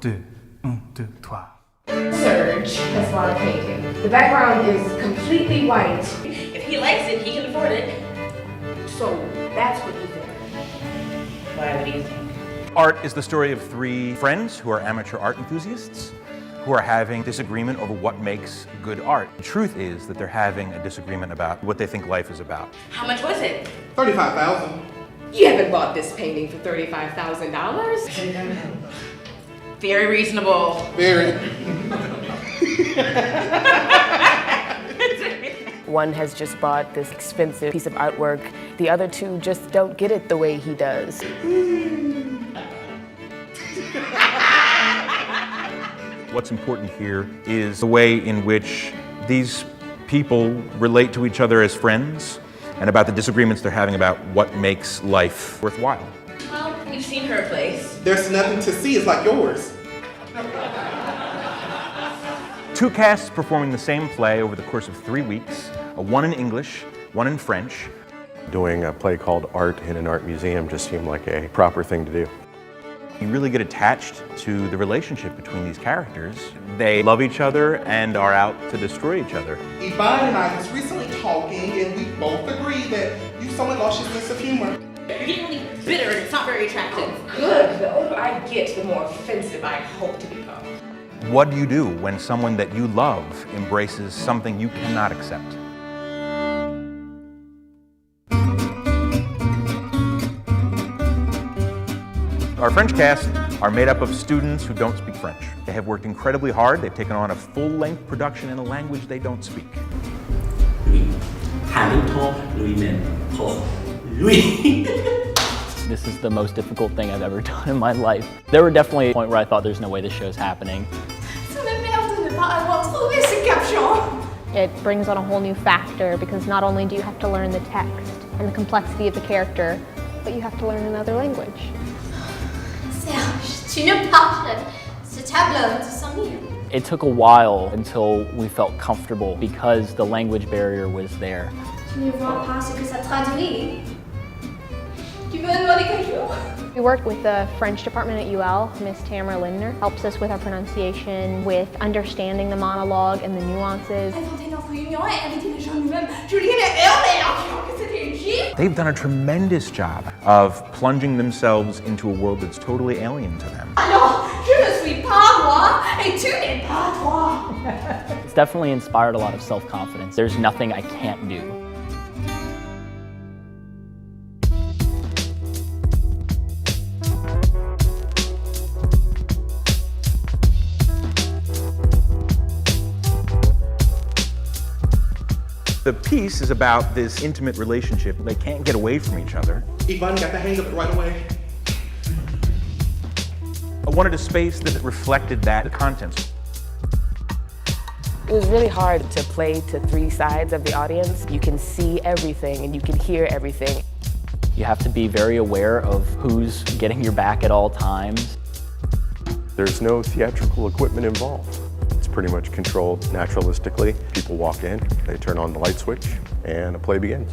deux, un, deux, trois. Serge has bought a painting. The background is completely white. If he likes it, he can afford it. So that's what you think. Why, what do you think? Art is the story of three friends who are amateur art enthusiasts who are having disagreement over what makes good art. The truth is that they're having a disagreement about what they think life is about. How much was it? $35,000. You haven't bought this painting for $35,000. Very reasonable. Very. One has just bought this expensive piece of artwork. The other two just don't get it the way he does. What's important here is the way in which these people relate to each other as friends and about the disagreements they're having about what makes life worthwhile. Well, you've seen her place. There's nothing to see, it's like yours. Two casts performing the same play over the course of 3 weeks, one in English, one in French. Doing a play called Art in an Art Museum just seemed like a proper thing to do. You really get attached to the relationship between these characters. They love each other and are out to destroy each other. Yvan and I was recently talking and we both agreed that you somewhat lost your sense of humor. You're getting really bitter and it's not very attractive. Good. The older I get, the more offensive I hope to become. What do you do when someone that you love embraces something you cannot accept? Our French cast are made up of students who don't speak French. They have worked incredibly hard. They've taken on a full-length production in a language they don't speak. Louis. Hamilton, Louis même. Oh, Louis. This is the most difficult thing I've ever done in my life. There were definitely a point where I thought there's no way this show's happening. It brings on a whole new factor because not only do you have to learn the text and the complexity of the character, but you have to learn another language. Serge, tu ne pardonnes. Ce tableau de 100 000. It took a while until we felt comfortable because the language barrier was there. Tu ne vois pas ce que ça traduit. Tu veux demander quelque chose? We work with the French department at UL. Miss Tamara Lindner helps us with our pronunciation, with understanding the monologue and the nuances. They've done a tremendous job of plunging themselves into a world that's totally alien to them. It's definitely inspired a lot of self-confidence. There's nothing I can't do. The piece is about this intimate relationship. They can't get away from each other. Yvan got the hang of it right away. I wanted a space that reflected that content. It was really hard to play to three sides of the audience. You can see everything and you can hear everything. You have to be very aware of who's getting your back at all times. There's no theatrical equipment involved. It's pretty much controlled naturalistically. People walk in, they turn on the light switch, and a play begins.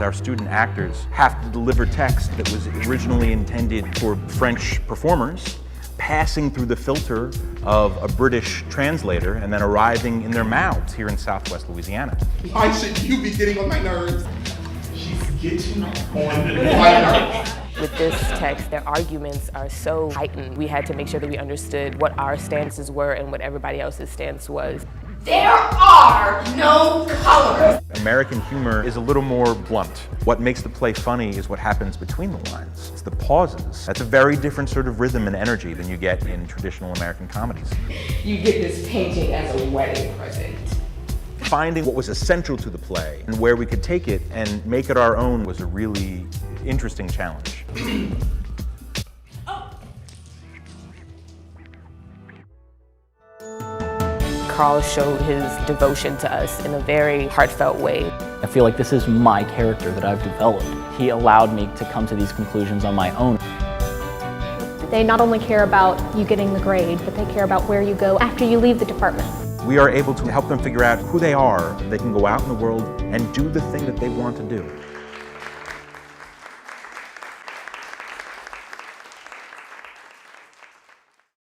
Our student actors have to deliver text that was originally intended for French performers, passing through the filter of a British translator and then arriving in their mouths here in Southwest Louisiana. Why should you be getting on my nerves? She's getting on my nerves. With this text, their arguments are so heightened. We had to make sure that we understood what our stances were and what everybody else's stance was. There are no colors. American humor is a little more blunt. What makes the play funny is what happens between the lines. It's the pauses. That's a very different sort of rhythm and energy than you get in traditional American comedies. You get this painting as a wedding present. Finding what was essential to the play and where we could take it and make it our own was a really interesting challenge. Carl showed his devotion to us in a very heartfelt way. I feel like this is my character that I've developed. He allowed me to come to these conclusions on my own. They not only care about you getting the grade, but they care about where you go after you leave the department. We are able to help them figure out who they are. They can go out in the world and do the thing that they want to do.